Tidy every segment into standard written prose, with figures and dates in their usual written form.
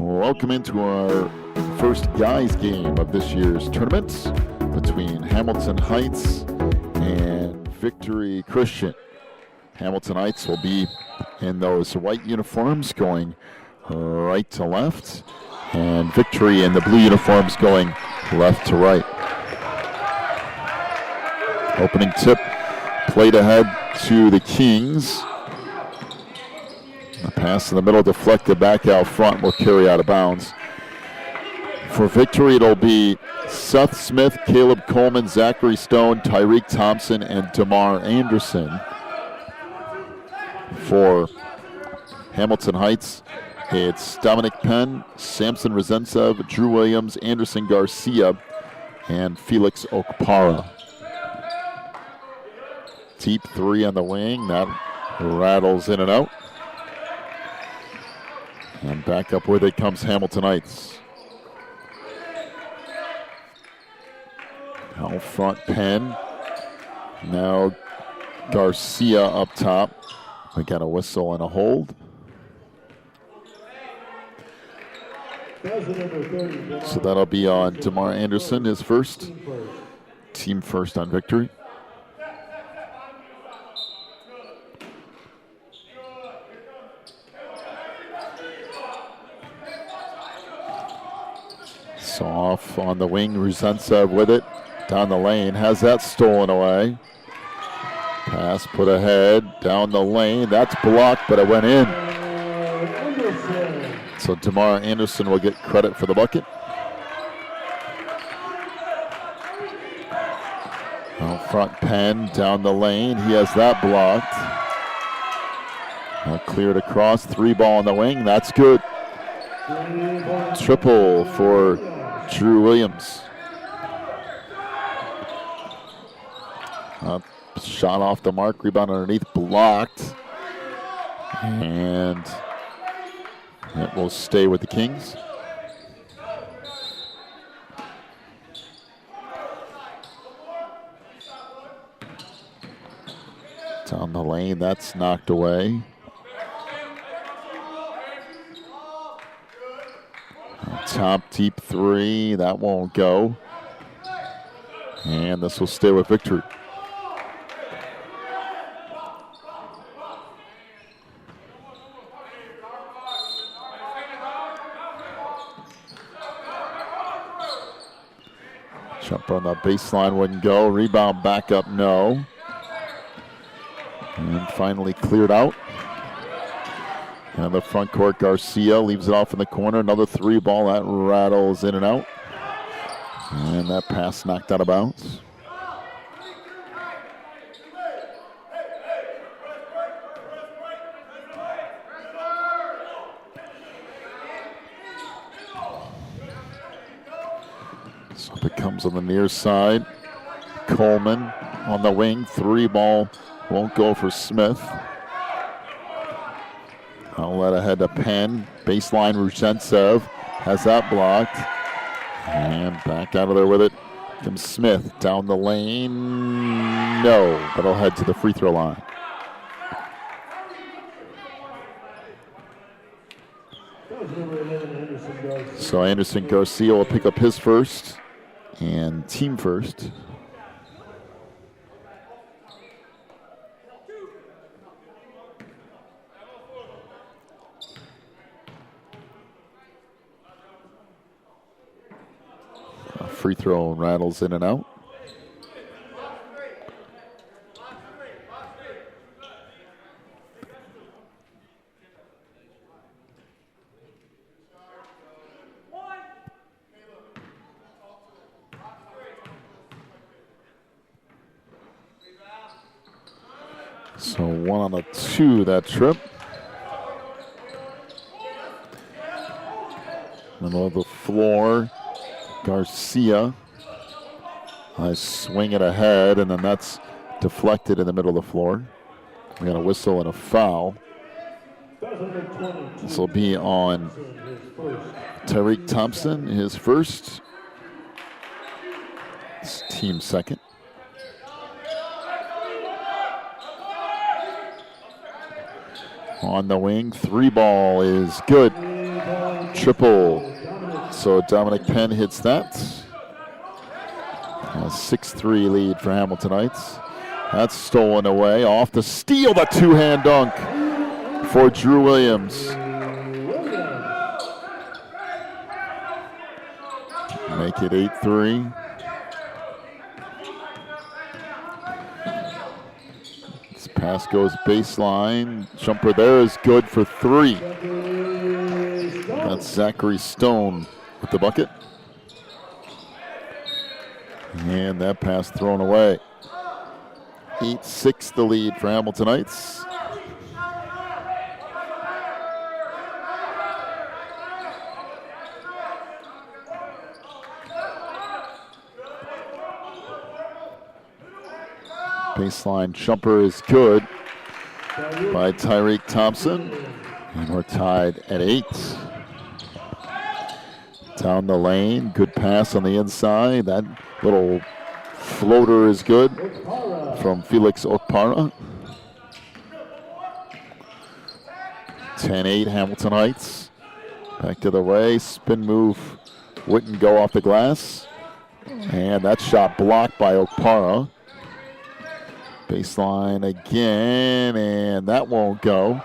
Welcome into our first guys game of this year's tournament between Hamilton Heights and Victory Christian. Hamilton Heights will be in those white uniforms going right to left, and Victory in the blue uniforms going left to right. Opening tip, played ahead to the Kings. The pass in the middle, deflected back out front, will carry out of bounds. For Victory, it'll be Seth Smith, Caleb Coleman, Zachary Stone, Tyreek Thompson, and Damar Anderson. For Hamilton Heights, it's Dominic Penn, Samson Rezentsev, Drew Williams, Anderson Garcia, and Felix Okpara. Deep three on the wing, that rattles in and out. And back up with it comes Hamilton Heights. Out front, Penn. Now Garcia up top. We got a whistle and a hold. So that'll be on Damar Anderson, his first. Team first on Victory. So off on the wing, Rezentsev with it. Down the lane, has that stolen away. Pass put ahead, down the lane. That's blocked, but it went in. So Damar Anderson will get credit for the bucket. Out front, Penn, down the lane. He has that blocked. Cleared across, 3-ball on the wing. That's good. Triple for Drew Williams. Shot off the mark, rebound underneath, blocked. And it will stay with the Kings. Down the lane, that's knocked away. Top deep three, that won't go. And this will stay with Victory. Jump on the baseline wouldn't go. Rebound back up, no. And finally cleared out. And the front court, Garcia leaves it off in the corner. Another 3-ball that rattles in and out. And that pass knocked out of bounds. So it comes on the near side. Coleman on the wing. 3-ball won't go for Smith. I'll let ahead to Penn. Baseline, Rezentsev has that blocked. And back out of there with it comes Smith. Down the lane. No, but he'll head to the free throw line. So Anderson Garcia will pick up his first and team first. Free throw rattles in and out. So 1 on a 2 that trip. Middle of the floor. Garcia, I swing it ahead, and then that's deflected in the middle of the floor. We got a whistle and a foul. This will be on Tyreek Thompson, his first. It's team second. On the wing, 3-ball is good. triple. So Dominic Penn hits that. A 6-3 lead for Hamilton Heights. That's stolen away. Off the steal, the two-hand dunk for Drew Williams. Make it 8-3. This pass goes baseline. Jumper there is good for 3. That's Zachary Stone with the bucket. And that pass thrown away. 8-6 the lead for Hamilton Heights. Baseline jumper is good by Tyreek Thompson. And we're tied at 8. Down the lane, good pass on the inside. That little floater is good from Felix Okpara. 10-8 Hamilton Heights. Back to the way, spin move wouldn't go off the glass. And that shot blocked by Okpara. Baseline again, and that won't go.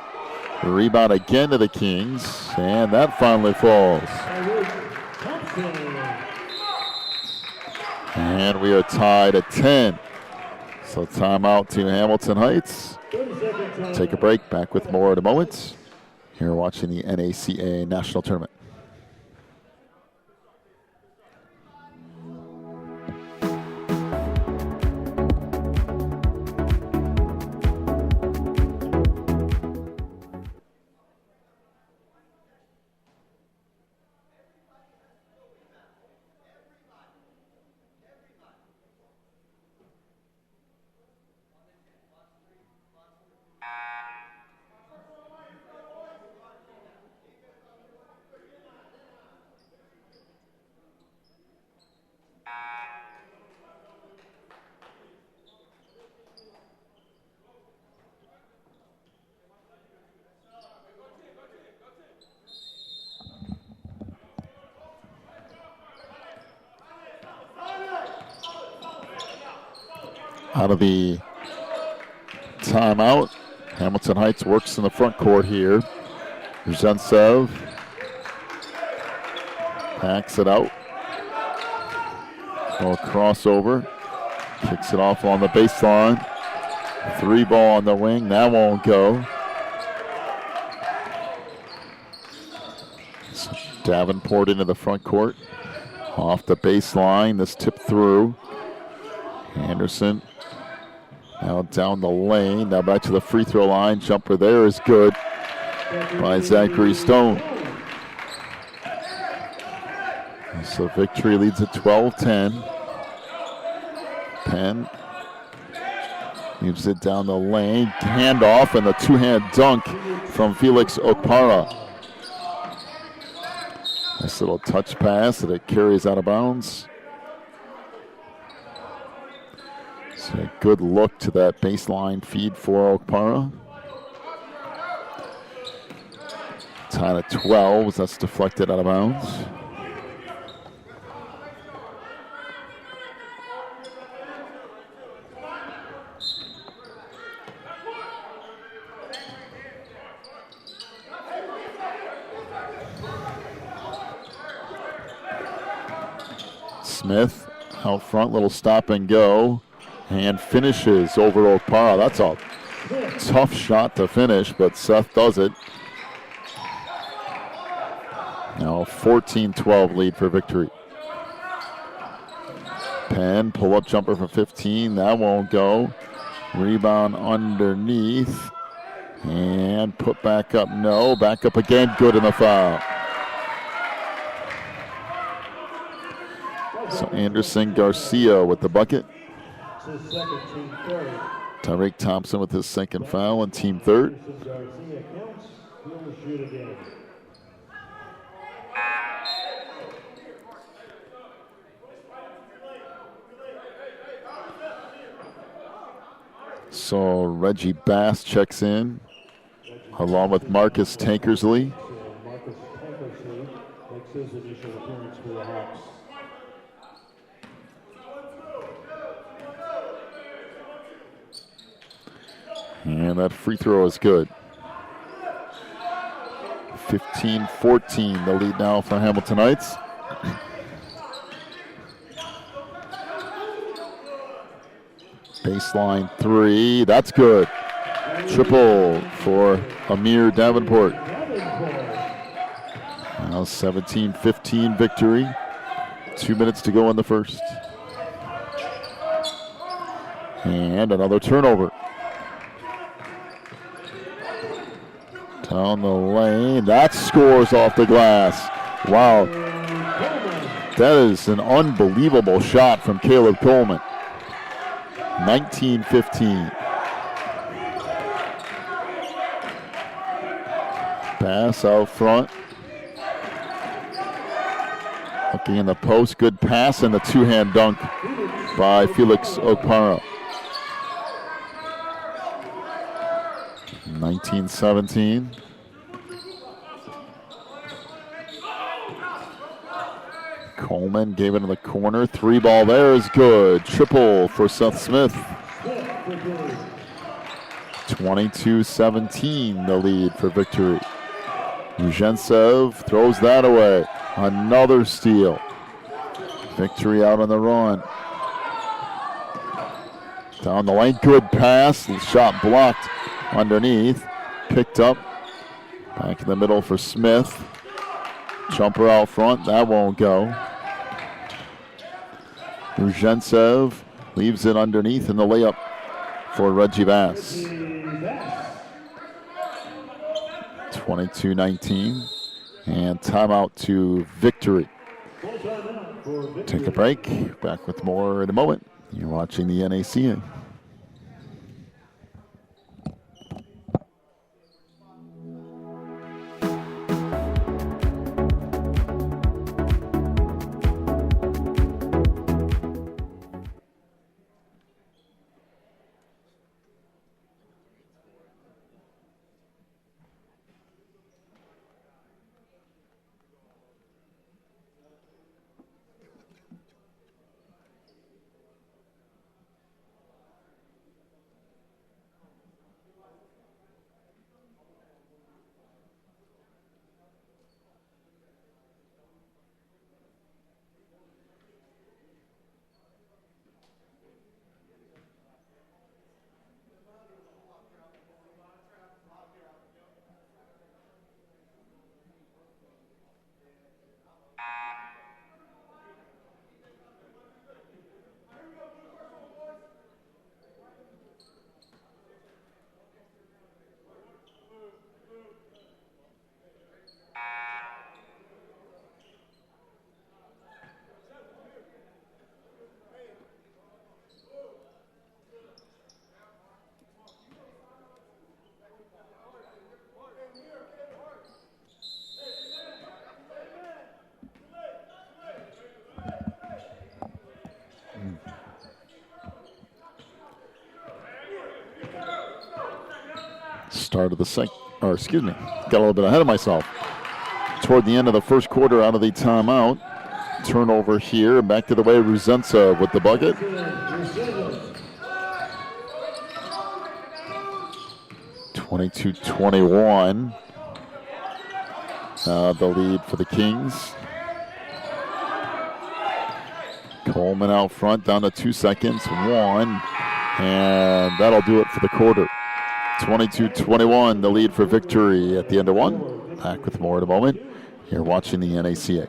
The rebound again to the Kings, and that finally falls. And we are tied at 10. So timeout to Hamilton Heights. Take a break, back with more in a moment. Here watching the NACA National Tournament. Out of the timeout, Hamilton Heights works in the front court here. Zhentsev packs it out. Little crossover, kicks it off on the baseline. 3 ball on the wing, that won't go. So Davenport into the front court. Off the baseline, this tip through. Anderson now down the lane, now back to the free throw line. Jumper there is good by Zachary Stone. So Victory leads at 12-10. Penn moves it down the lane, handoff, and the two-hand dunk from Felix Okpara. Nice little touch pass that it carries out of bounds. So a good look to that baseline feed for Okpara. Tied at 12, that's deflected out of bounds. Smith out front, little stop and go, and finishes over Okpara. That's a tough shot to finish, but Seth does it. Now 14-12 lead for Victory. Penn, pull-up jumper for 15. That won't go. Rebound underneath. And put back up. No. Back up again. Good in the foul. So Anderson Garcia with the bucket. Tyreek Thompson with his second foul and team third. So Reggie Bass checks in along with Marcus Tankersley. his initial appearance for the Hawks. And that free throw is good. 15-14, the lead now for Hamilton Heights. Baseline three, that's good. Triple for Amir Davenport. Now 17-15 victory. 2 minutes to go in the first. And another turnover. Down the lane, that scores off the glass. Wow, that is an unbelievable shot from Caleb Coleman. 19-15. Pass out front. Looking in the post, good pass and the two-hand dunk by Felix Okpara. 19-17. Coleman gave it in the corner. Three ball there is good. Triple for Seth Smith. 22-17 the lead for victory. Uzhentsev throws that away. Another steal. Victory out on the run. Down the lane, good pass. Shot blocked underneath. Picked up. Back in the middle for Smith. Jumper out front, that won't go. Uzhentsev leaves it underneath in the layup for Reggie Bass. 22-19. And timeout to victory. Take a break. Back with more in a moment. You're watching the NACA. Start of the got a little bit ahead of myself. Toward the end of the first quarter out of the timeout. Turnover here, back to the way Uzhentsev with the bucket. 22-21. The lead for the Kings. Coleman out front, down to 2 seconds. One, and that'll do it for the quarter. 22-21, the lead for victory at the end of one. Back with more in a moment. You're watching the NACA.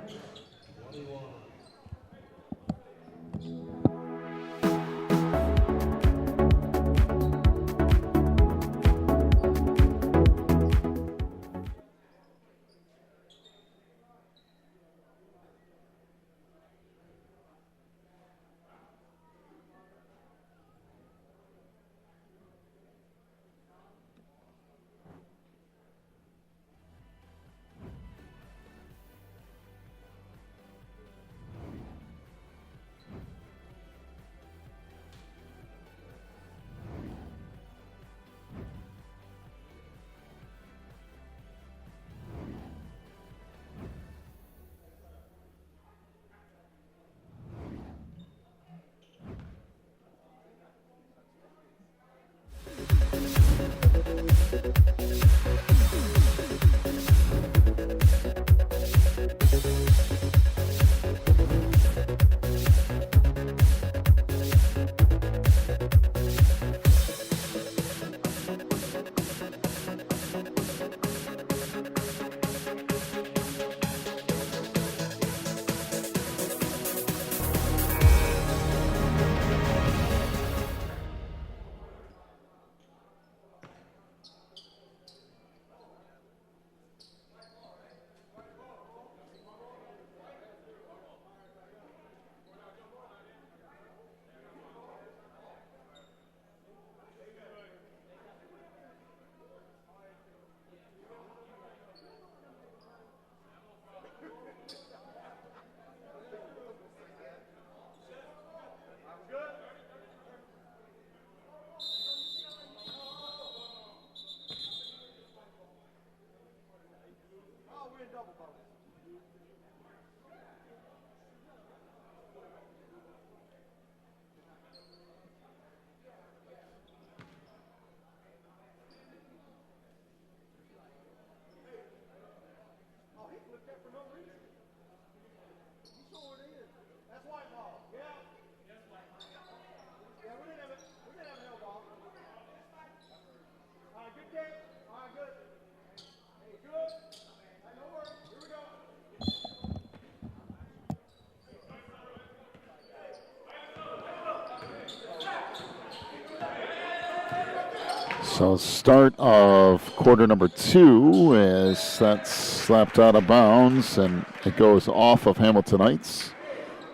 So start of quarter number 2 is that's slapped out of bounds and it goes off of Hamilton Heights.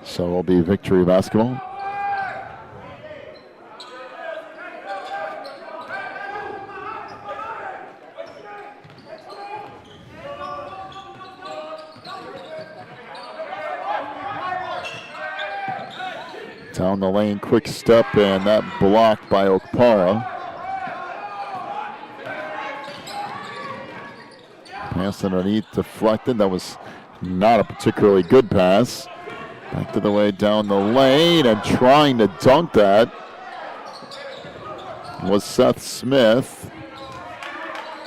So it'll be Victory basketball. Down the lane, quick step, and that blocked by Okpara. Pass underneath, deflected. That was not a particularly good pass. Back to the way down the lane, and trying to dunk that was Seth Smith.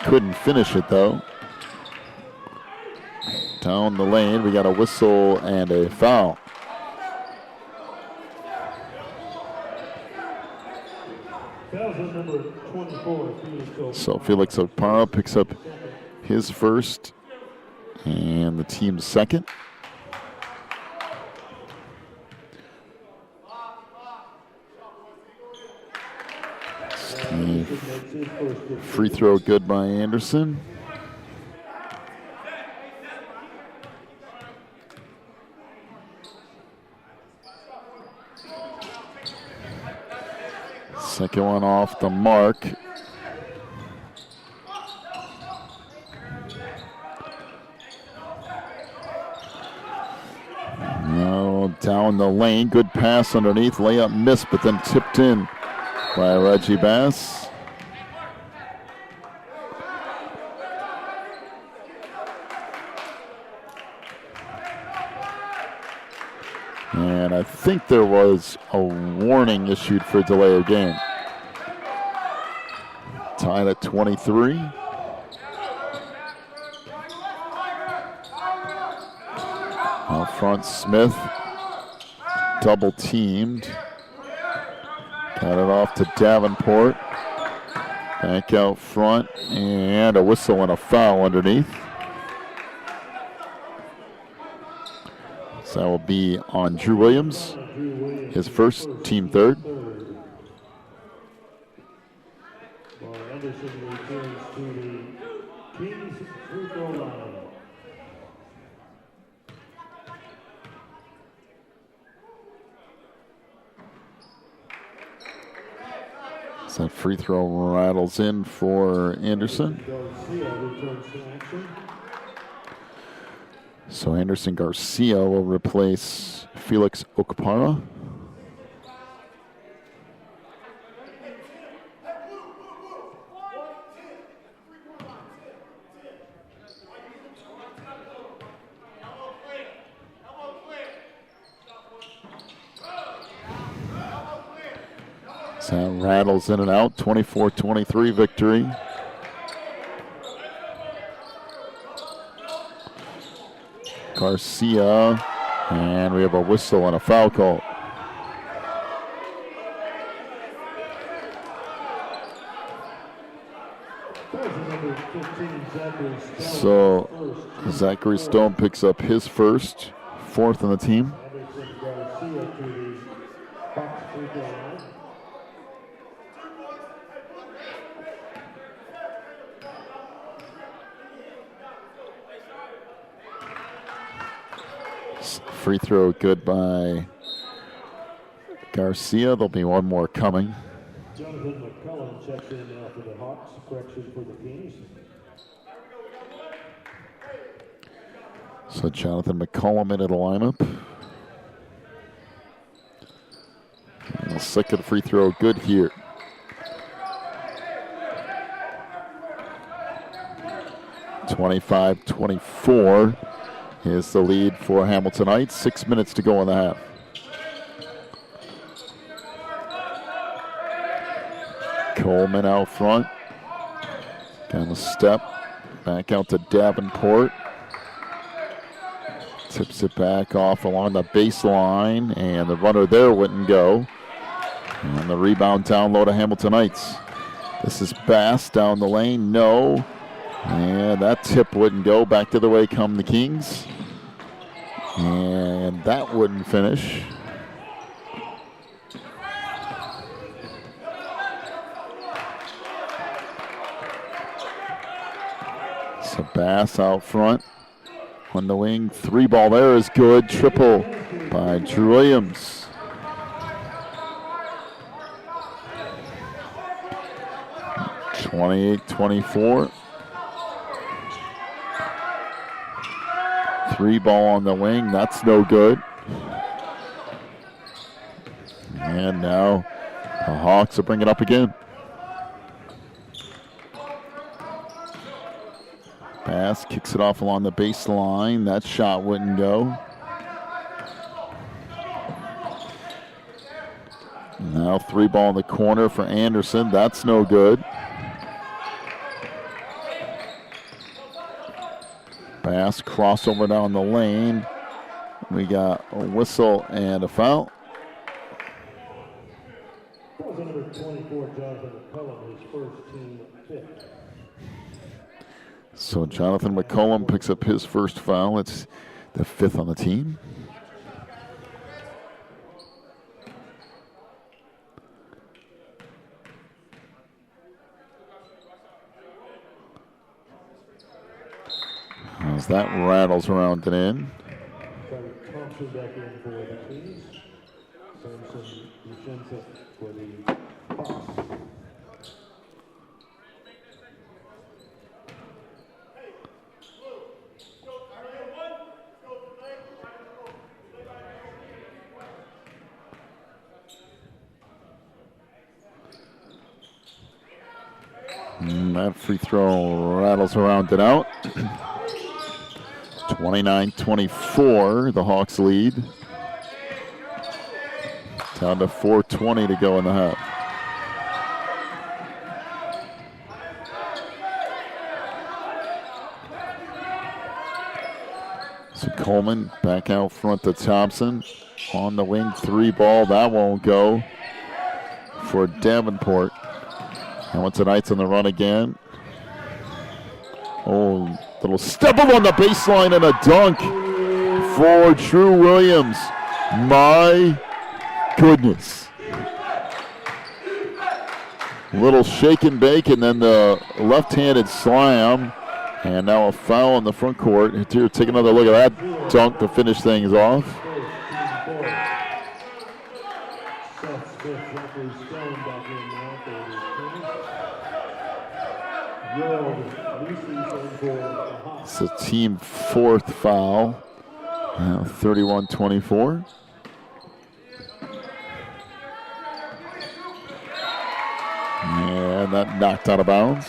Couldn't finish it though. Down the lane, we got a whistle and a foul. Number 24, so Felix Okpara picks up his first and the team's second. Free throw good by Anderson. Second one off the mark. Now down the lane, good pass underneath, layup missed, but then tipped in by Reggie Bass. And I think there was a warning issued for delay of game. Tied at 23. Out front, Smith double teamed. Got it off to Davenport. Back out front, and a whistle and a foul underneath. So that will be on Drew Williams, his first, team third. Anderson returns to the Kings free throw line. So that free throw rattles in for Anderson. So Anderson Garcia will replace Felix Okpara. So that rattles in and out, 24-23 victory. Garcia, and we have a whistle and a foul call. So Zachary Stone picks up his first, fourth on the team. Free throw good by Garcia. There'll be one more coming. Jonathan McCullum checks in now for the Hawks. Correction for the Kings. So Jonathan McCullum into the lineup. And the second free throw good here. (25-24) is the lead for Hamilton Heights. 6 minutes to go in the half. Coleman out front. Down the step. Back out to Davenport. Tips it back off along the baseline, and the runner there wouldn't go. And the rebound down low to Hamilton Heights. This is Bass down the lane. No. And that tip wouldn't go. Back to the way come the Kings. And that wouldn't finish. So Bass out front on the wing. 3 ball there is good. Triple by Drew Williams. (28-24). 3 ball on the wing. That's no good. And now the Hawks will bring it up again. Bass kicks it off along the baseline. That shot wouldn't go. Now 3 ball in the corner for Anderson. That's no good. Bass crossover down the lane. We got a whistle and a foul. That was number 24, Jonathan McCullum, his first team fifth. So Jonathan McCullum picks up his first foul. It's the 5th on the team. As that rattles around and in. Thompson back in for the Kings. Samson Yushensa for the Hawks. That free throw rattles around and out. 29-24, the Hawks lead. Down to 4:20 to go in the half. So Coleman back out front to Thompson. On the wing, 3 ball, that won't go for Davenport. Hamilton Heights on the run again. Oh, little step up on the baseline and a dunk for Drew Williams. My goodness. Little shake and bake and then the left-handed slam. And now a foul in the front court. Here, take another look at that dunk to finish things off. It's a team 4th foul. Now 31-24. And that knocked out of bounds.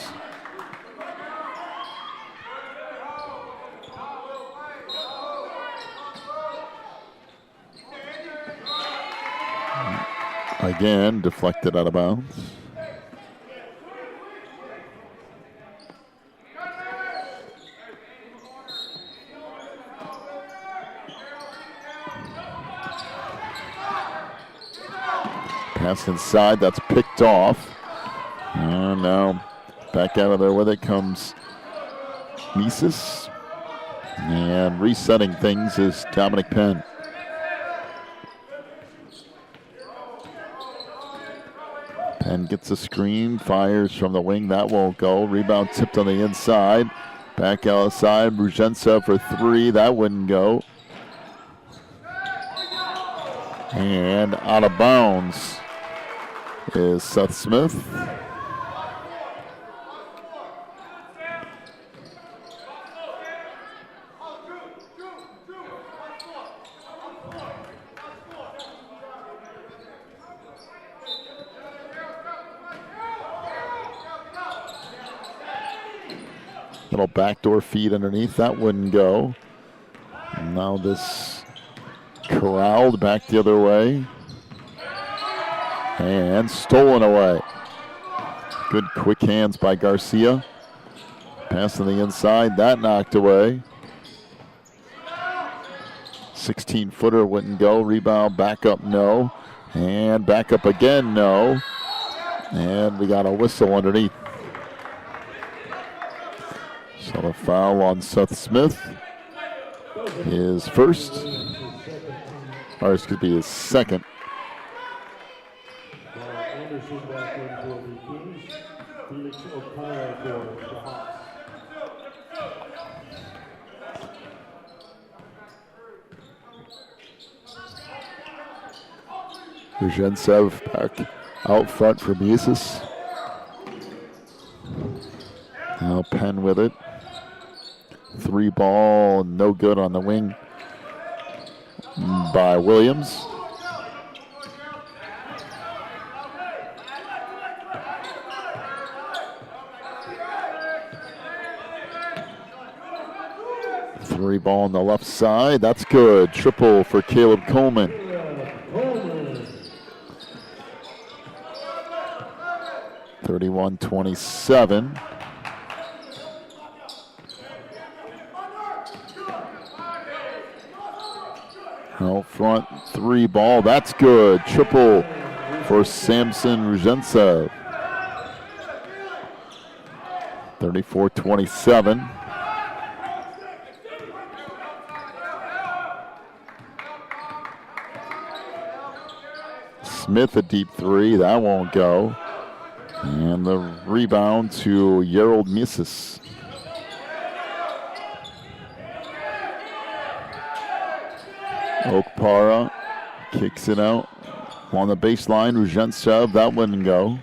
Again, deflected out of bounds. Pass inside, that's picked off. And now back out of there with it comes Mises. And resetting things is Dominic Penn. Penn gets a screen, fires from the wing, that won't go. Rebound tipped on the inside. Back outside, Brujensa for 3, that wouldn't go. And out of bounds is Seth Smith. Little backdoor feed underneath, that wouldn't go. Now this corralled back the other way. And stolen away. Good quick hands by Garcia. Pass on the inside, that knocked away. 16-footer wouldn't go. Rebound, back up, no. And back up again, no. And we got a whistle underneath. So the foul on Seth Smith is first, or excuse me, his second. Anderson back in for the Kings. Felix O'Connor for the Hawks. Ruzhentsev back out front for Mises. Now Penn with it. 3 ball, no good on the wing by Williams. Three ball on the left side. That's good. Triple for Caleb Coleman. Coleman. 31-27. Out front, 3 ball. That's good. Triple for Samson Ruzhentsev. 34-27. Smith a deep 3. That won't go. And the rebound to Gerald Mises. Okpara kicks it out on the baseline. Ruzhentsev, that wouldn't go.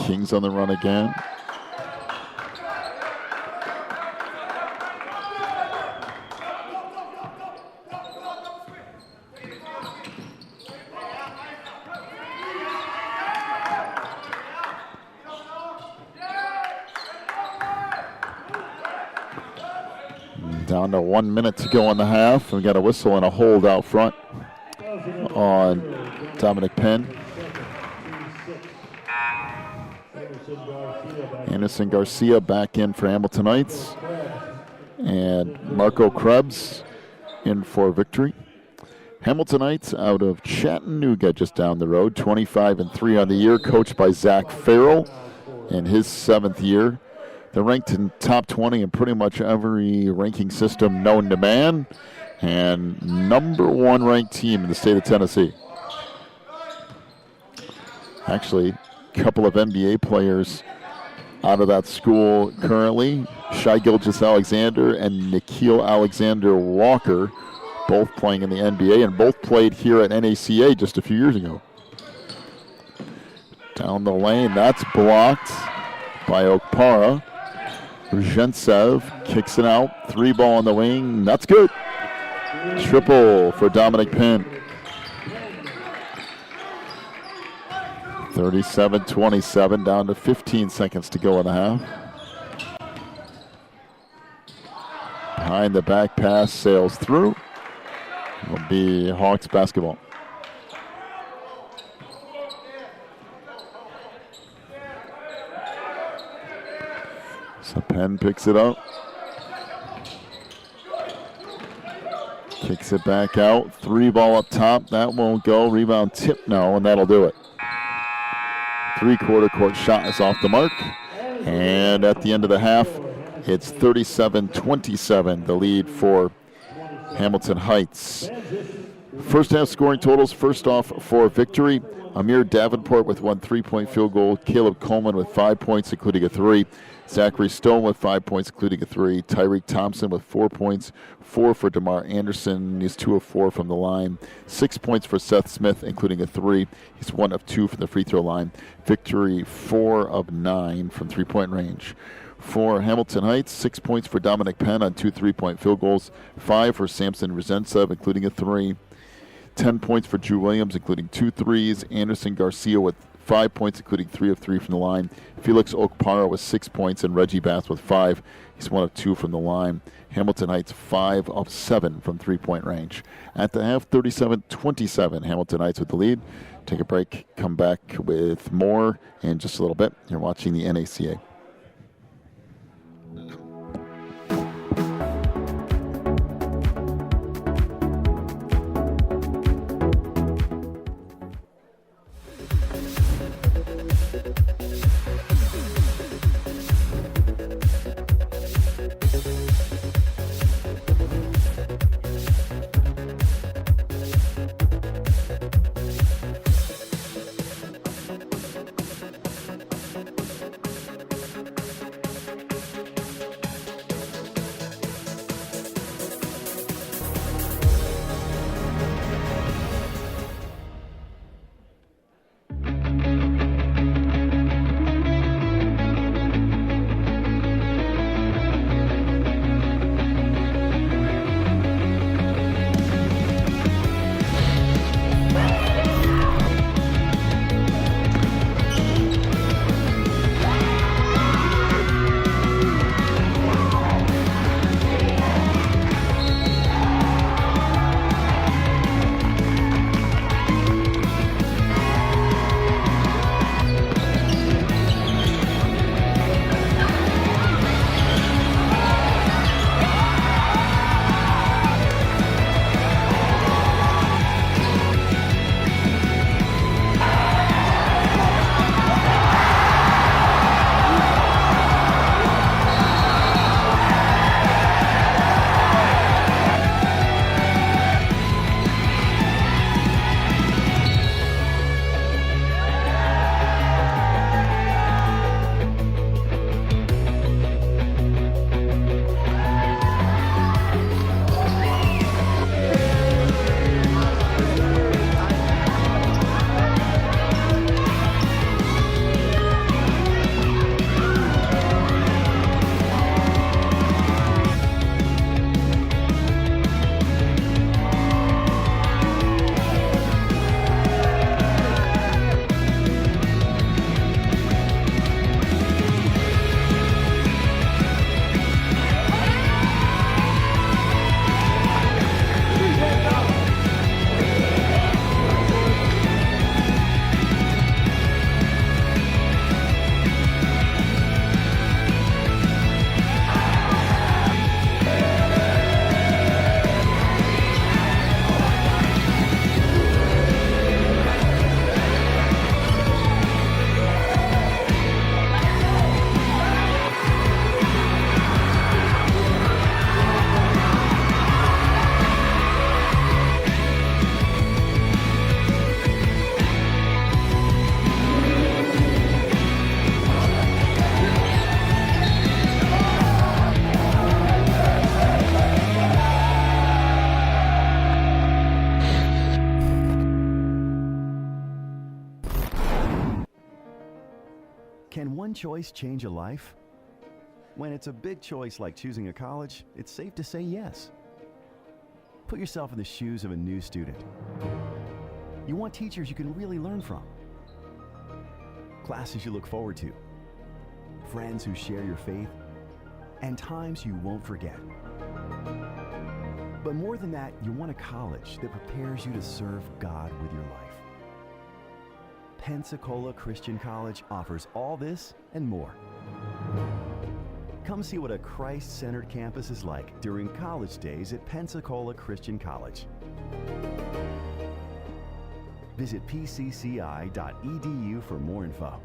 Kings on the run again. Down to 1 minute to go in the half. We got a whistle and a hold out front on Dominic Penn. Anderson Garcia back in for Hamilton Knights. And Marco Krebs in for Victory. Hamilton Knights out of Chattanooga just down the road. 25-3 on the year, coached by Zach Farrell in his 7th year. They're ranked in top 20 in pretty much every ranking system known to man, and #1 ranked team in the state of Tennessee. Actually, a couple of NBA players out of that school currently. Shai Gilgeous-Alexander and Nikhil Alexander-Walker, both playing in the NBA, and both played here at NACA just a few years ago. Down the lane, that's blocked by Okpara. Ruzhentsev kicks it out. 3 ball on the wing. That's good. Triple for Dominic Penn. 37-27, down to 15 seconds to go in the half. Behind the back pass, sails through. Will be Hawks basketball. So Penn picks it up. Kicks it back out. 3 ball up top. That won't go. Rebound tip no, and that'll do it. 3/4 court shot is off the mark. And at the end of the half, it's 37-27, the lead for Hamilton Heights. First half scoring totals. First off for Victory, Amir Davenport with 1 3-point field goal. Caleb Coleman with 5 points, including a 3. Zachary Stone with 5 points, including a 3. Tyreek Thompson with 4 points, 4 for DeMar Anderson. He's 2 of 4 from the line. 6 points for Seth Smith, including a 3. He's 1 of 2 from the free throw line. Victory 4 of 9 from 3-point range. For Hamilton Heights, 6 points for Dominic Penn on 2 3-point field goals. 5 for Samson Ruzhentsev, including a 3. 10 points for Drew Williams, including 2 threes. Anderson Garcia with 5 points, including 3 of 3 from the line. Felix Okpara with 6 points, and Reggie Bass with 5. He's 1 of 2 from the line. Hamilton Heights 5 of 7 from 3-point range. At the half, 37-27. Hamilton Heights with the lead. Take a break, come back with more in just a little bit. You're watching the NACA. Can one choice change a life? When it's a big choice like choosing a college, it's safe to say yes. Put yourself in the shoes of a new student. You want teachers you can really learn from, classes you look forward to, friends who share your faith, and times you won't forget. But more than that, you want a college that prepares you to serve God with your life. Pensacola Christian College offers all this and more. Come see what a Christ-centered campus is like during college days at Pensacola Christian College. Visit pcci.edu for more info.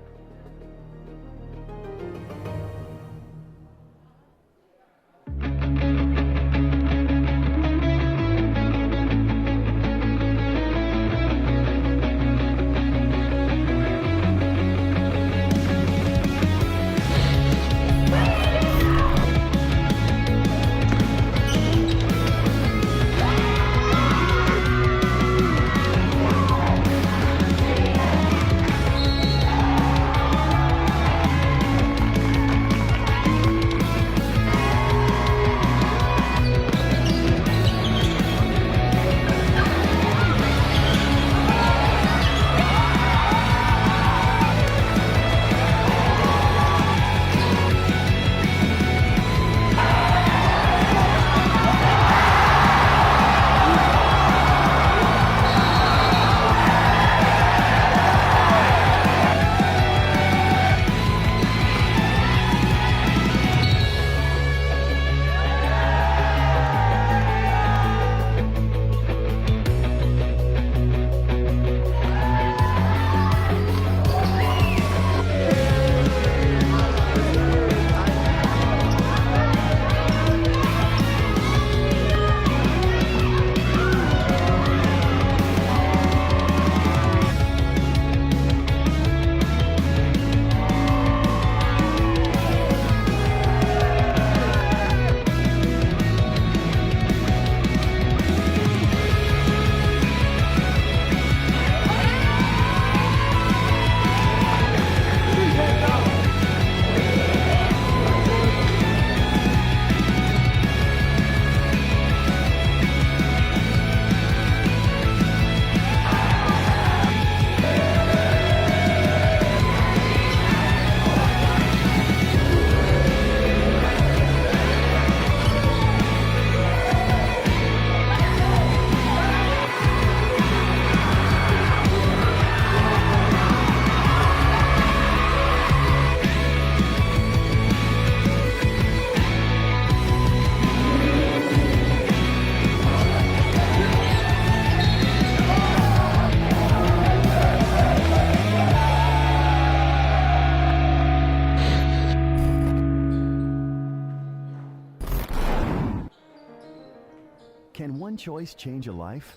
Can one choice change a life?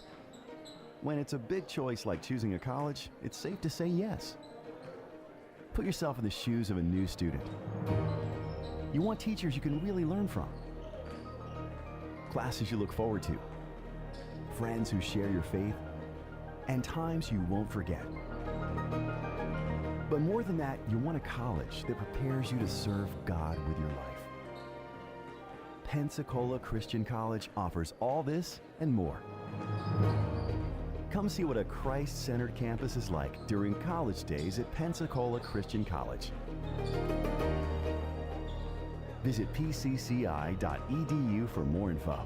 When it's a big choice like choosing a college, it's safe to say yes. Put yourself in the shoes of a new student. You want teachers you can really learn from, classes you look forward to, friends who share your faith, and times you won't forget. But more than that, you want a college that prepares you to serve God with your life. Pensacola Christian College offers all this and more. Come see what a Christ-centered campus is like during college days at Pensacola Christian College. Visit pcci.edu for more info.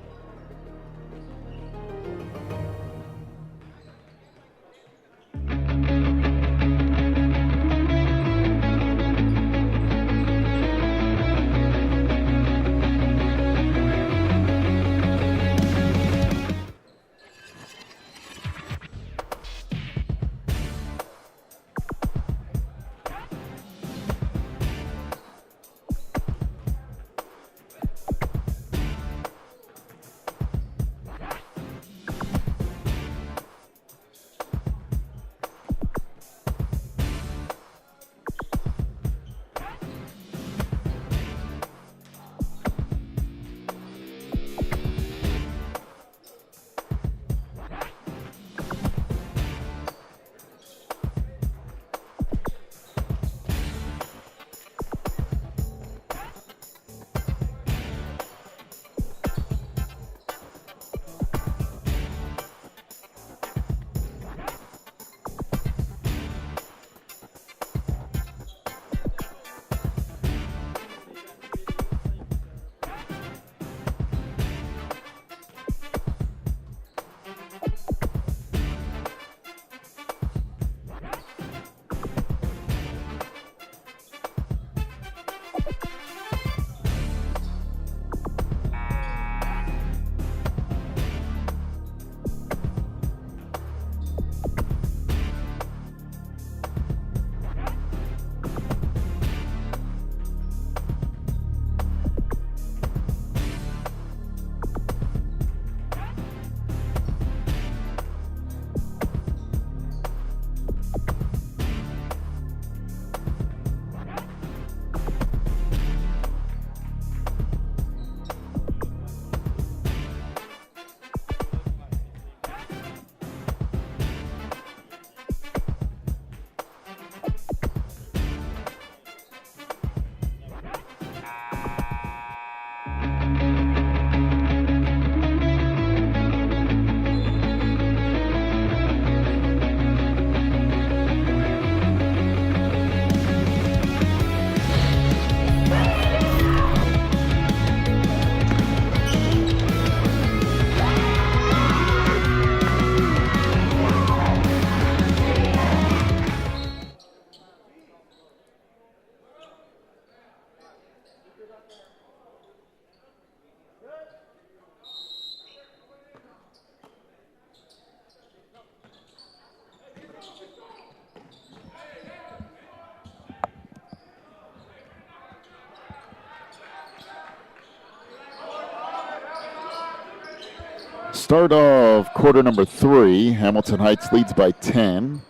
Start of quarter number 3. Hamilton Heights leads by 10.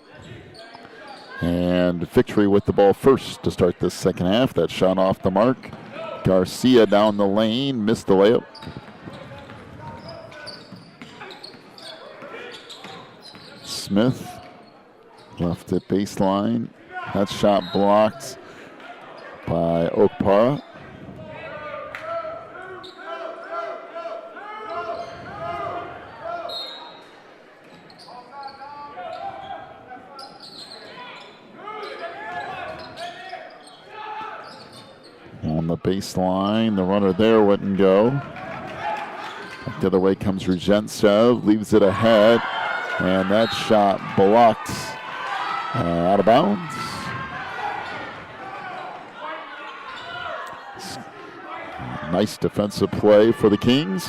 And Victory with the ball first to start this second half. That shot off the mark. Garcia down the lane, missed the layup. Smith left at baseline. That shot blocked by Okpara. On the baseline, the runner there wouldn't go. The other way comes Ruzhentsev, leaves it ahead, and that shot blocked out of bounds. Nice defensive play for the Kings.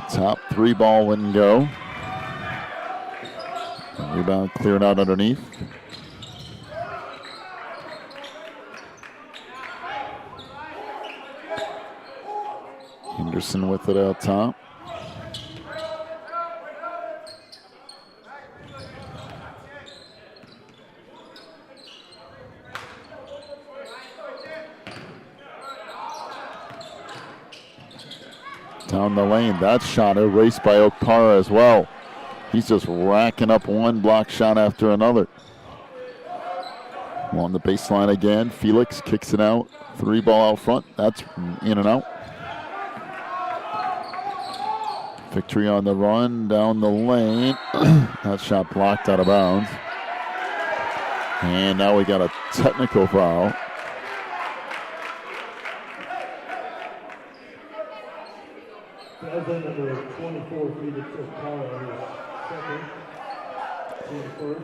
Top 3 ball wouldn't go. Rebound cleared out underneath. Henderson with it out top. Down the lane, that shot erased by Okpara as well. He's just racking up one block shot after another. On the baseline again, Felix kicks it out. 3 ball out front, that's in and out. Victory on the run, down the lane. That shot blocked out of bounds. And now we got a technical foul.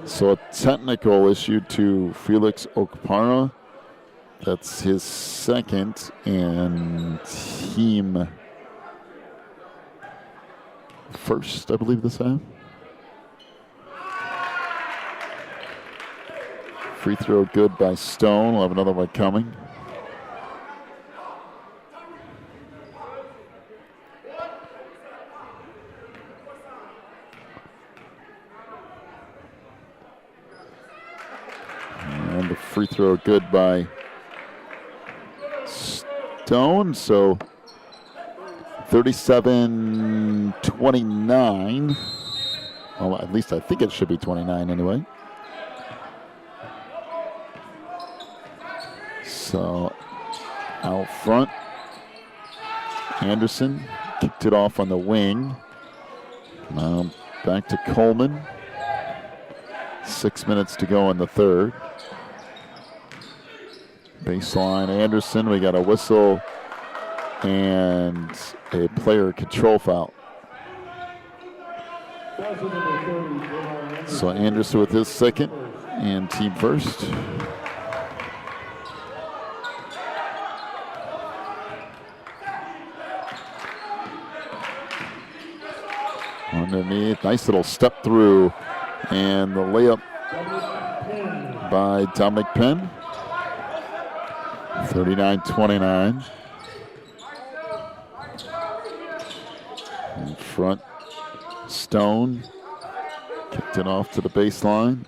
So a technical issued to Felix Okpara. That's his second and team first, I believe, this half. Free throw good by Stone. We'll have another one coming. And the free throw good by Stone. So 37-29. Well, at least I think it should be 29 anyway. So out front, Anderson kicked it off on the wing. Now back to Coleman. 6 minutes to go in the third. Baseline Anderson, we got a whistle and a player control foul. So Anderson with his second and team first. Underneath, nice little step through, and the layup by Dominic Penn. 39-29. In front, Stone kicked it off to the baseline.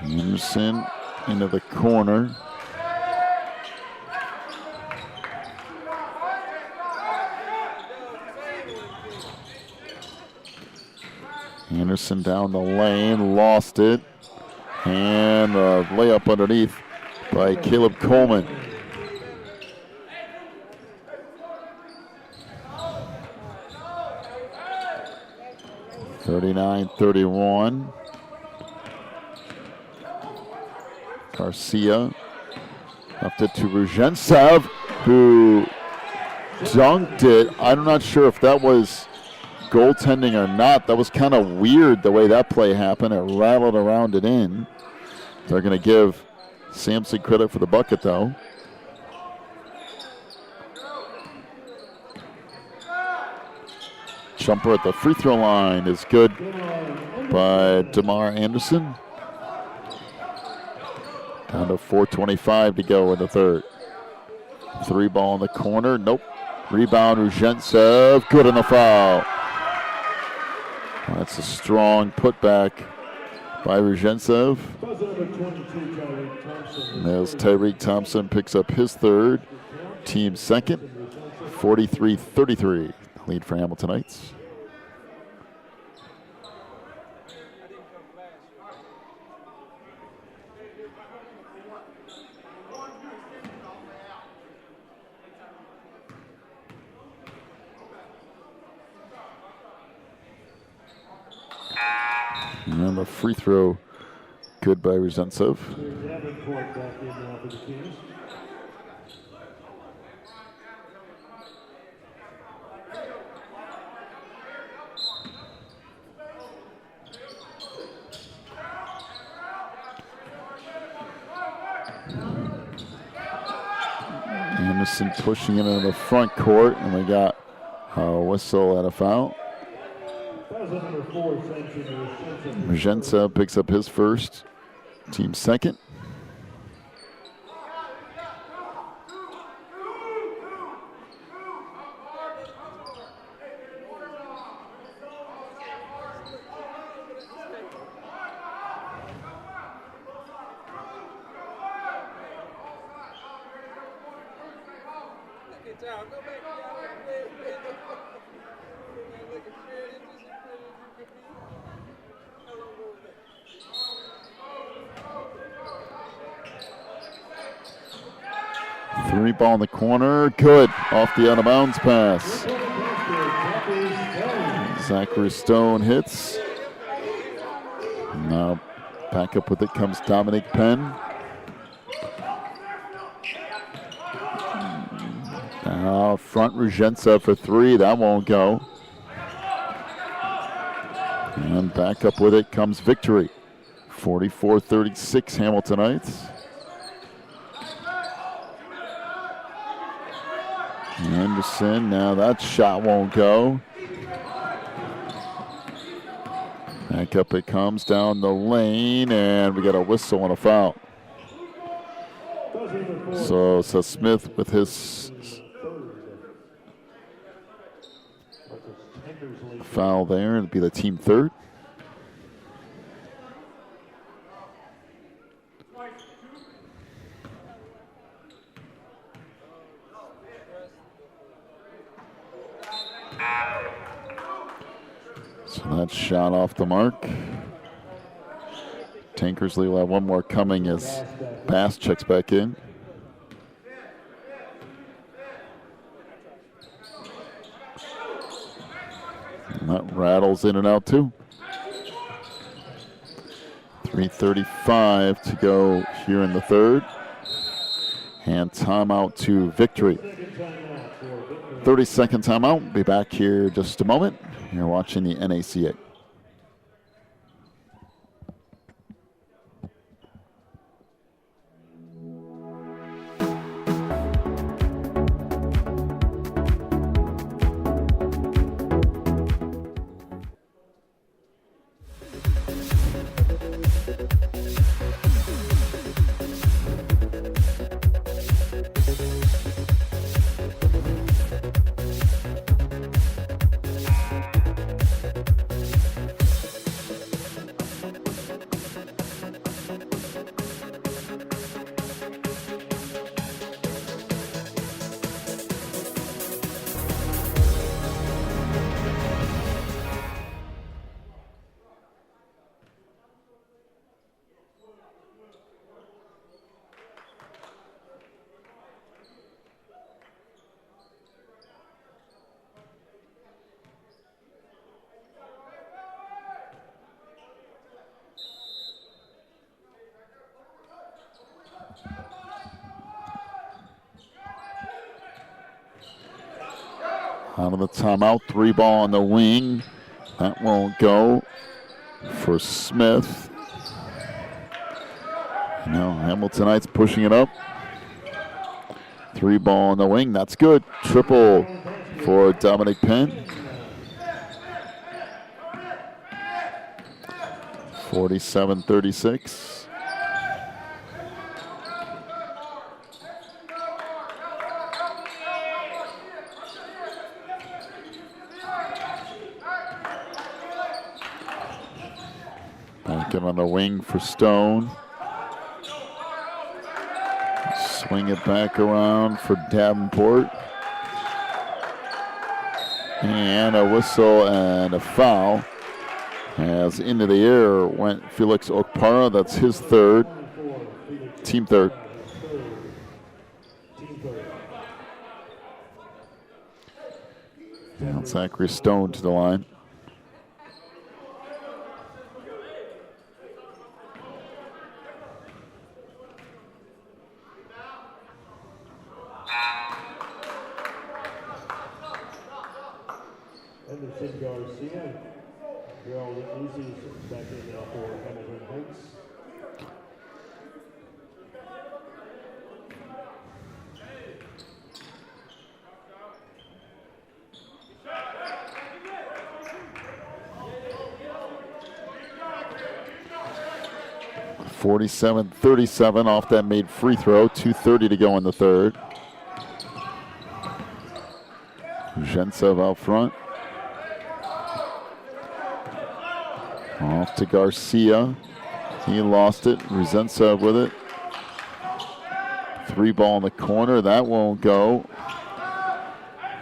Anderson into the corner. Anderson down the lane, lost it, and a layup underneath by Caleb Coleman. (39-31). Garcia left it to Ruzhentsev, who dunked it. I'm not sure if that was goaltending or not. That was kind of weird the way that play happened. It rattled around it in. They're going to give Sampson credit for the bucket, though. jumper at the free throw line is good by DeMar Anderson. Down to 4:25 to go in the third. 3 ball in the corner. Nope. Rebound, Ruzhentsev. Good on the foul. That's a strong putback by Ruzhentsev. As Tyreek Thompson picks up his third. Team second. 43-33. Lead for Hamiltonites. And the free throw, good by Ruzhentsev. Anderson pushing it into the front court, and we got a whistle and a foul. Ruzhentsev picks up his first, team second. Three ball in the corner, good, off the out of bounds pass. Zachary Stone hits. Now back up with it comes Dominic Penn. Now front Ruzhentsev for three, that won't go. And back up with it comes Victory. 44-36 Hamiltonites. Anderson, now that shot won't go. Back up it comes down the lane, and we got a whistle and a foul. So Smith with his foul there. It'll be the team third. So that shot off the mark. Tankersley will have one more coming as Bass checks back in. And that rattles in and out too. 3:35 to go here in the third. And timeout to Victory. 30-second timeout. Be back here just a moment. You're watching the NACA. Out of the timeout, three ball on the wing. That won't go for Smith. Now Hamiltonites pushing it up. Three ball on the wing, that's good. Triple for Dominic Penn. 47-36. Back in on the wing for Stone. Swing it back around for Davenport. And a whistle and a foul. As into the air went Felix Okpara. That's his third. Team third. Now Zachary Stone to the line. Anderson Garcia. Gerald Easy back in now for Hamilton Heights. (47-37) off that made free throw. 2:30 to go in the third. Zhentsev out front. Off to Garcia. He lost it. Zhentsev with it. 3 ball in the corner. That won't go.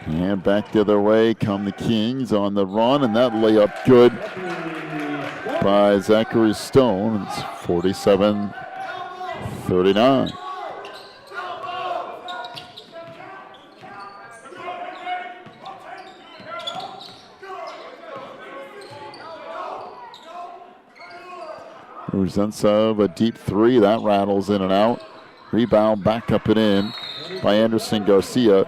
And back the other way come the Kings on the run. And that layup good by Zachary Stone. It's 47-39. Zhentsev, a deep 3, that rattles in and out. Rebound back up and in by Anderson Garcia.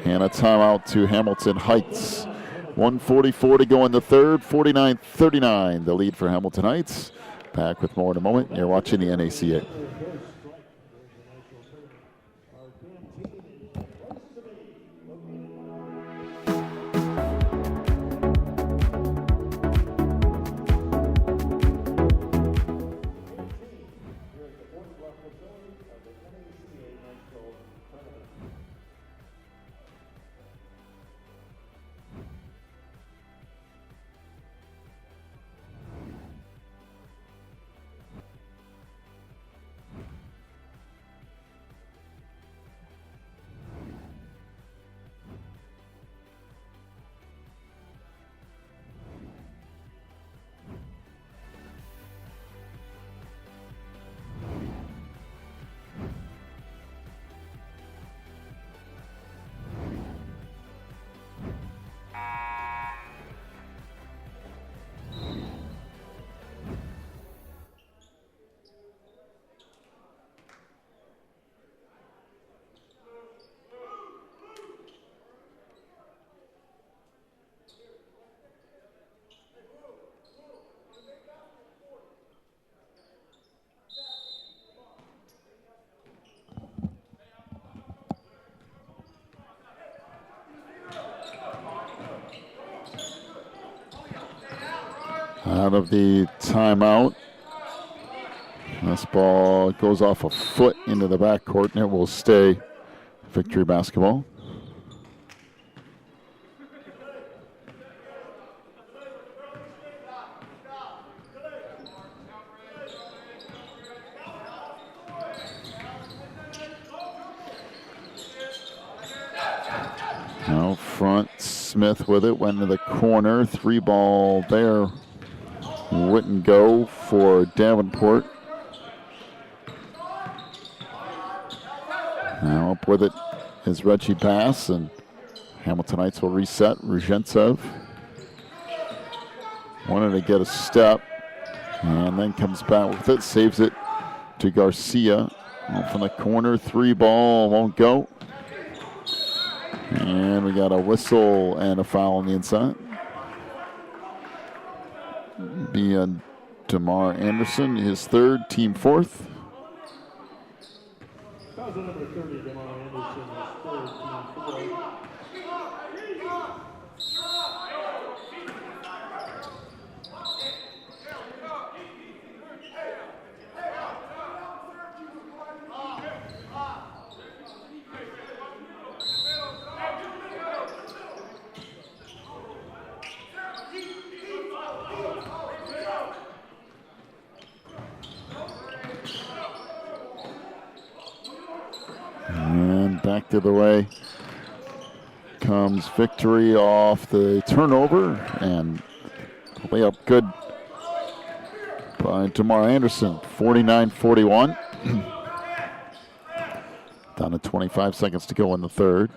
And a timeout to Hamilton Heights. 1:44 to go in the third, 49-39, the lead for Hamilton Heights. Back with more in a moment. You're watching the NACA. Out of the timeout. This ball goes off a foot into the backcourt, and it will stay Victory basketball. Out front, Smith with it, went to the corner. 3 ball there. Wouldn't go for Davenport. Now up with it is Reggie Bass, and Hamilton Heights will reset. Zhentsev wanted to get a step, and then comes back with it, saves it to Garcia. Out from the corner, 3 ball, won't go. And we got a whistle and a foul on the inside. Be DeMar Anderson, his third, team fourth. Foul number 30, DeMar Anderson, his third, team fourth. back the other way. Comes Victory off the turnover, and layup good by DeMar Anderson, 49-41. Down to 25 seconds to go in the third.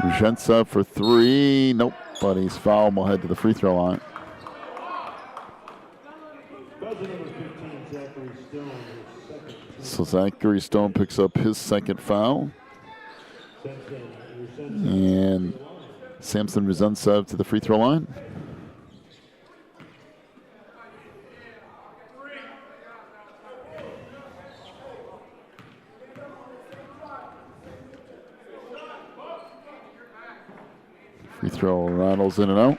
Rujensa for three. Nope, but he's fouled. We'll head to the free throw line. So Zachary Stone picks up his second foul. And Samson Rujensa to the free throw line. Free throw rattles in and out.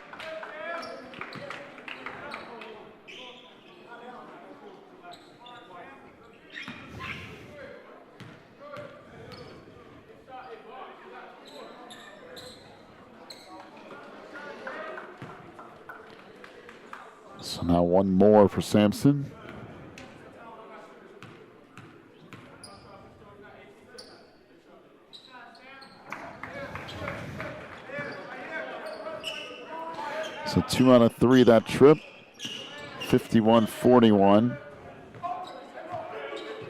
So now one more for Sampson. So 2 out of 3 that trip. 51-41.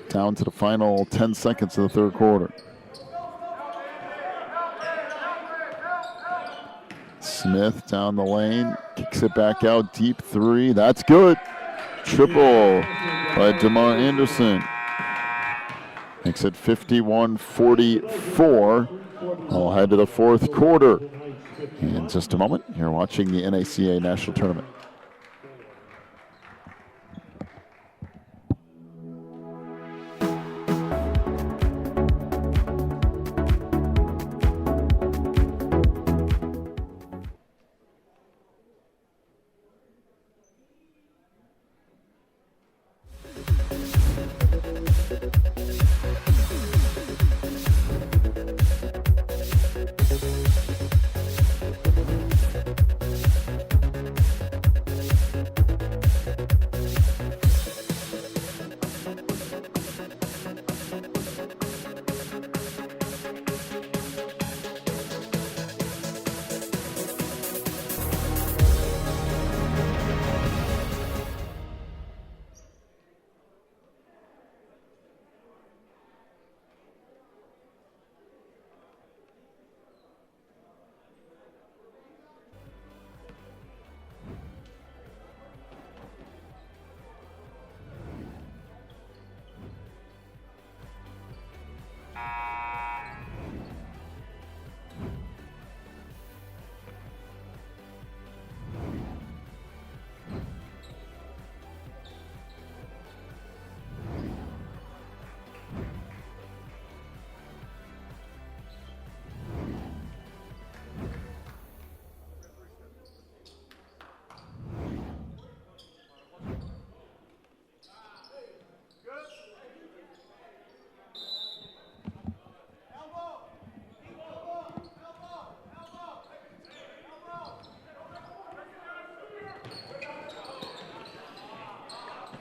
Down to the final 10 seconds of the third quarter. Smith down the lane, kicks it back out, deep three. That's good. Triple by DeMar Anderson. Makes it 51-44. I'll head to the fourth quarter in just a moment. You're watching the NACA National Tournament.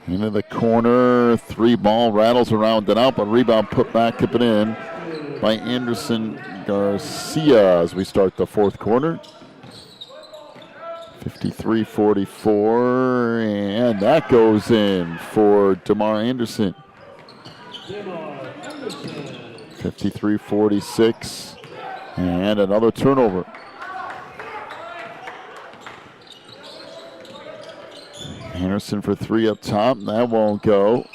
Into the corner, 3-ball, rattles around and out, but rebound put back, tip it in by Anderson Garcia as we start the fourth quarter. 53-44, and that goes in for DeMar Anderson. 53-46, and another turnover. Anderson for three up top. That won't go.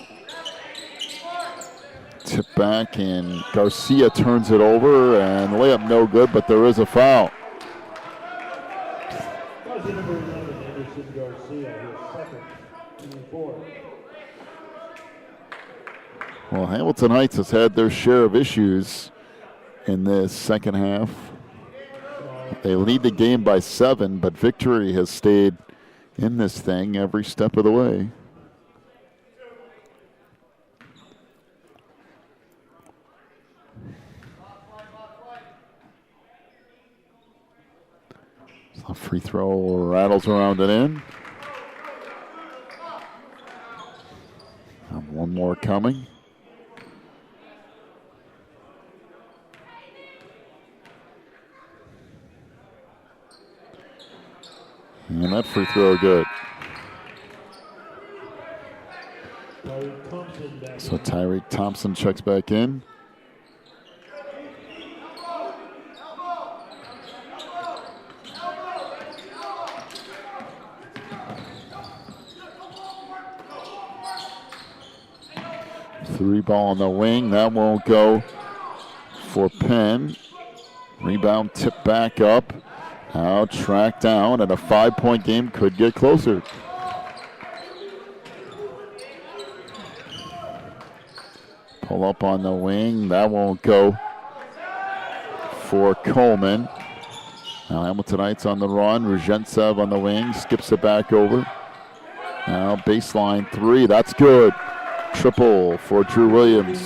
Tip back, and Garcia turns it over, and the layup no good, but there is a foul. Well, Hamilton Heights has had their share of issues in this second half. They lead the game by 7, but Victory has stayed in this thing every step of the way. So free throw rattles around and in. And one more coming. And that free throw good. Tyreek Thompson back So in. Tyreek Thompson checks back in. Three ball on the wing. That won't go for Penn. Rebound tipped back up. Now tracked down, and a 5-point game could get closer. Pull up on the wing. That won't go for Coleman. Now Hamiltonites on the run. Ruzhentsev on the wing. Skips it back over. Now baseline three. That's good. Triple for Drew Williams.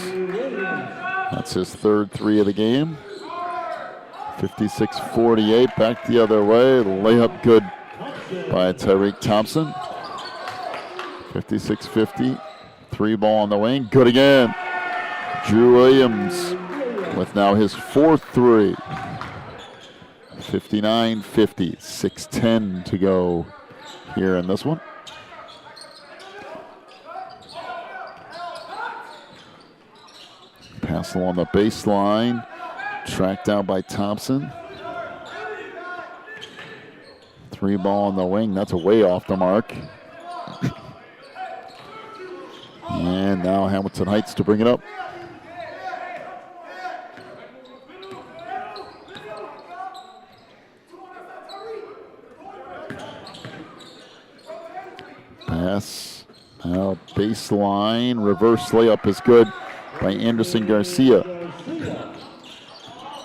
That's his third three of the game. 56-48. Back the other way. Layup good by Tyreek Thompson. 56-50. Three ball on the wing. Good again. Drew Williams with now his fourth three. 59-50. 6:10 to go here in this one. Pass along the baseline. Tracked down by Thompson. Three ball on the wing. That's way off the mark. And now Hamilton Heights to bring it up. Pass. Now baseline. Reverse layup is good by Anderson Garcia.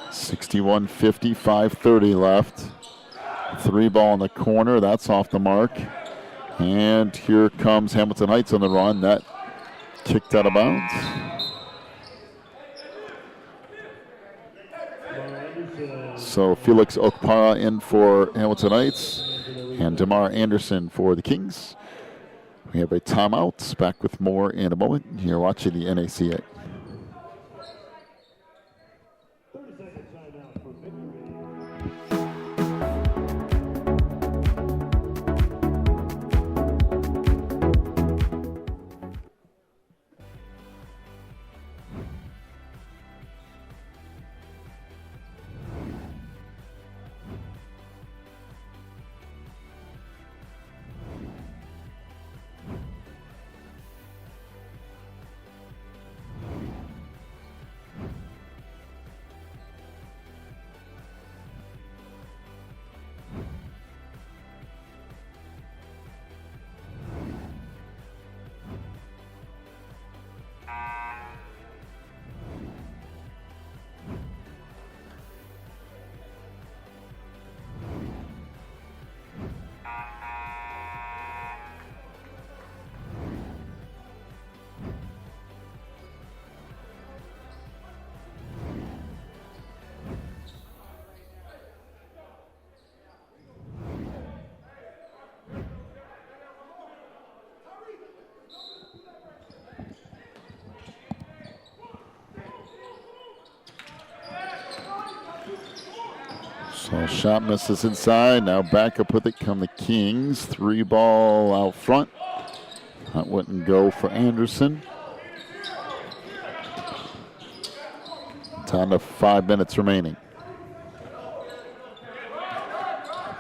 61-50, 5:30 left. Three ball in the corner. That's off the mark. And here comes Hamilton Heights on the run. That kicked out of bounds. So Felix Okpara in for Hamilton Heights and DeMar Anderson for the Kings. We have a timeout. Back with more in a moment. You're watching the NACA. 30-second timeout for victory. So shot misses inside. Now back up with it come the Kings. Three ball out front. That wouldn't go for Anderson. Down to 5 minutes remaining.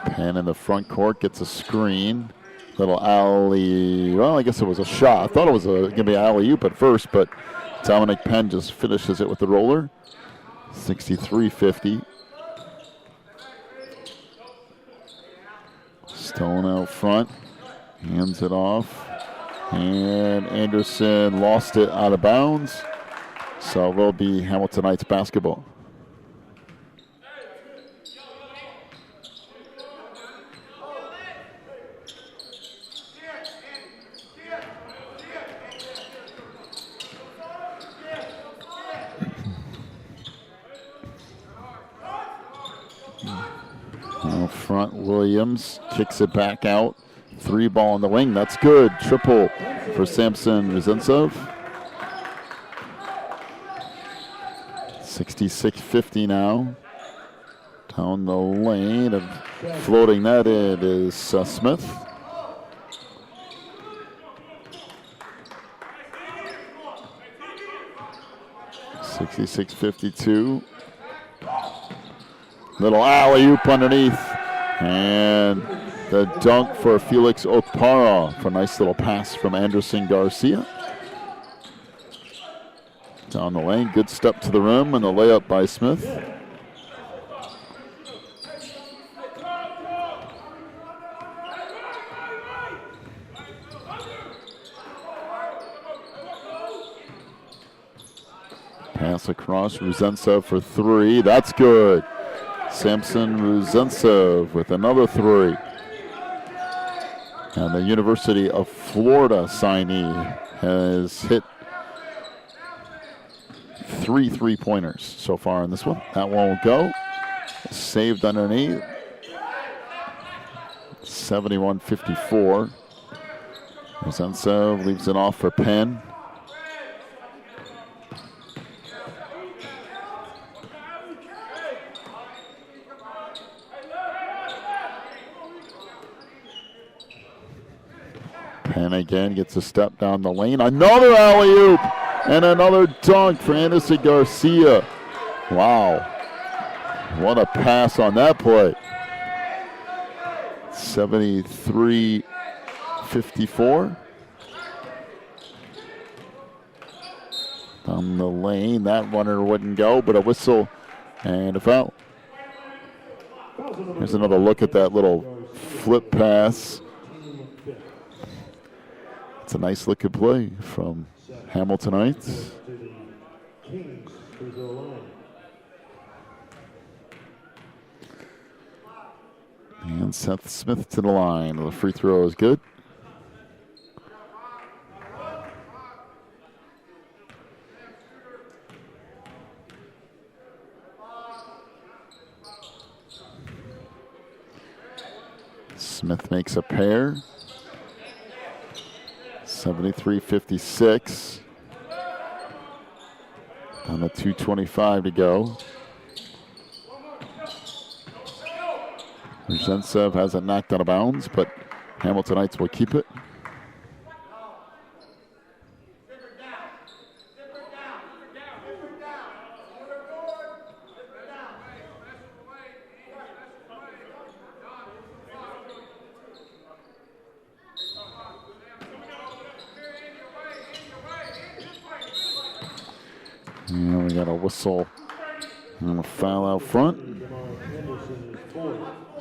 Penn in the front court gets a screen. Little alley. Well, I guess it was a shot. I thought it was going to be alley-oop at first, but Dominic Penn just finishes it with the roller. 63-50. Stone out front, hands it off, and Anderson lost it out of bounds. So it will be Hamilton Heights basketball. Out front, Williams kicks it back out. Three ball on the wing. That's good. Triple for Samson Ruzhentsev. 66-50 now. Down the lane of Floating that in is Smith. (66-52). Little alley-oop underneath. And the dunk for Felix Okpara for a nice little pass from Anderson Garcia. Down the lane, good step to the rim and a layup by Smith. Pass across, Ruzentsev for three. That's good. Samson Ruzentsev with another three. And the University of Florida signee has hit 3 3-pointers so far in this one. That won't go. Saved underneath. 71-54. Ruzentsev leaves it off for Penn. Penn again gets a step down the lane. Another alley-oop and another dunk for Anderson Garcia. Wow. What a pass on that play. 73-54. Down the lane. That runner wouldn't go, but a whistle and a foul. Here's another look at that little flip pass. It's a nice looking play from Hamilton Heights. And Seth Smith to the line. The free throw is good. Smith makes a pair. 73-56. On the 2:25 to go. Ruzentsev has it knocked out of bounds, but Hamilton Heights will keep it. And we got a whistle and a foul out front.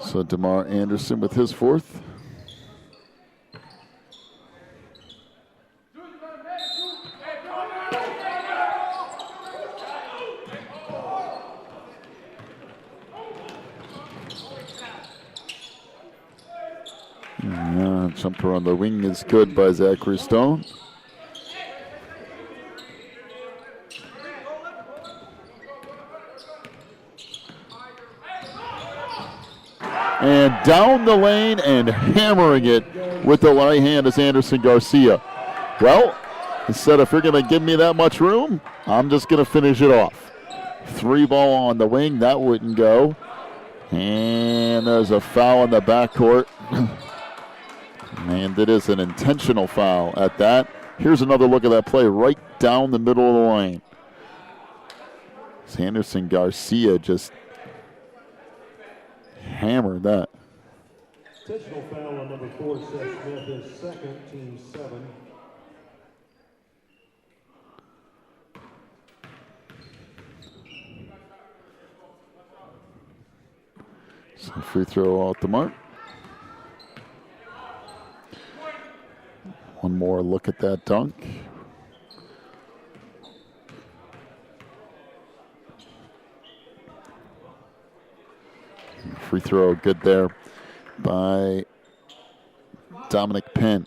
So DeMar Anderson with his fourth. Jumper on the wing is good by Zachary Stone. And down the lane and hammering it with the right hand is Anderson Garcia. Well, he said, if you're going to give me that much room, I'm just going to finish it off. 3 ball on the wing, that wouldn't go. And there's a foul in the backcourt. And it is an intentional foul at that. Here's another look at that play right down the middle of the lane. Anderson Garcia just hammered that. Intentional foul on number 4, Seth Smith, his second, team 7. So free throw off the mark. One more look at that dunk. Free throw good there by Dominic Penn.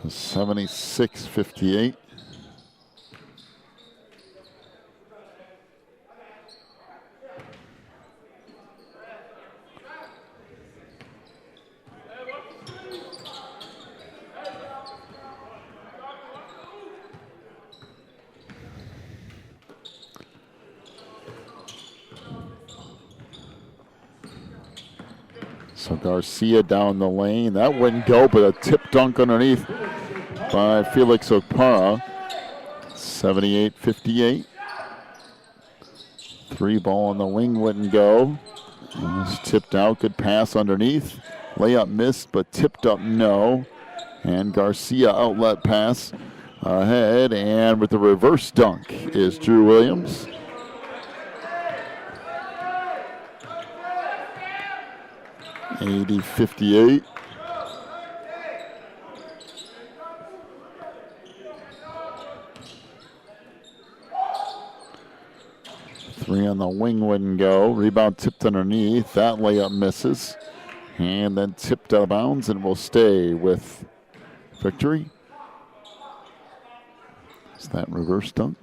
So 76-58. So Garcia down the lane. That wouldn't go, but a tip dunk underneath by Felix Okpara. 78-58. 3 ball on the wing wouldn't go. It was tipped out. Good pass underneath. Layup missed, but tipped up no. And Garcia outlet pass ahead. And with the reverse dunk is Drew Williams. (80-58). Three on the wing wouldn't go. Rebound tipped underneath. That layup misses. And then tipped out of bounds and will stay with Victory. Is that reverse dunk?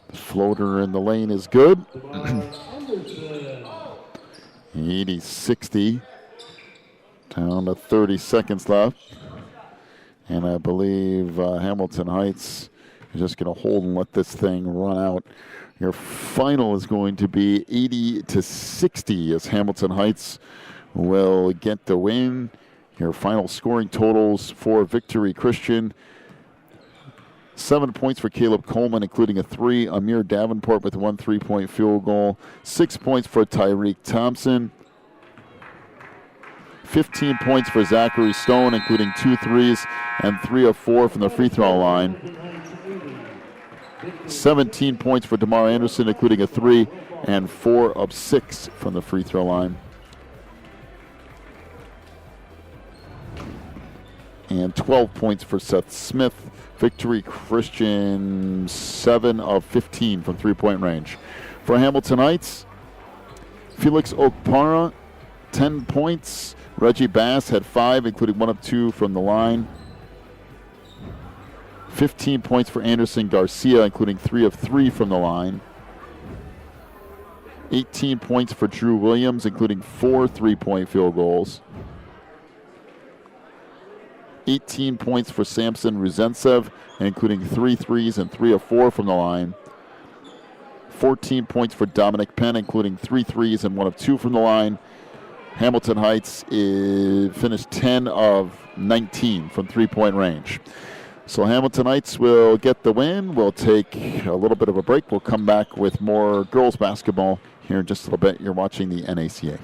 The floater in the lane is good. 80-60. Down to 30 seconds left. And I believe Hamilton Heights is just going to hold and let this thing run out. Your final is going to be 80-60 as Hamilton Heights will get the win. Your final scoring totals for Victory Christian. 7 points for Caleb Coleman, including a 3. Amir Davenport with 1 3-point field goal. 6 points for Tyreek Thompson. 15 points for Zachary Stone, including 2 threes and 3 of 4 from the free throw line. 17 points for DeMar Anderson, including a 3 and 4 of 6 from the free throw line. And 12 points for Seth Smith. Victory Christian, 7 of 15 from three-point range. For Hamilton Heights, Felix Okpara, 10 points. Reggie Bass had 5, including 1 of 2 from the line. 15 points for Anderson Garcia, including 3 of 3 from the line. 18 points for Drew Williams, including 4 3-point field goals. 18 points for Samson Ruzentsev, including 3 threes and 3 of 4 from the line. 14 points for Dominic Penn, including 3 threes and 1 of 2 from the line. Hamilton Heights finished 10 of 19 from three-point range. So Hamilton Heights will get the win. We'll take a little bit of a break. We'll come back with more girls basketball here in just a little bit. You're watching the NACA.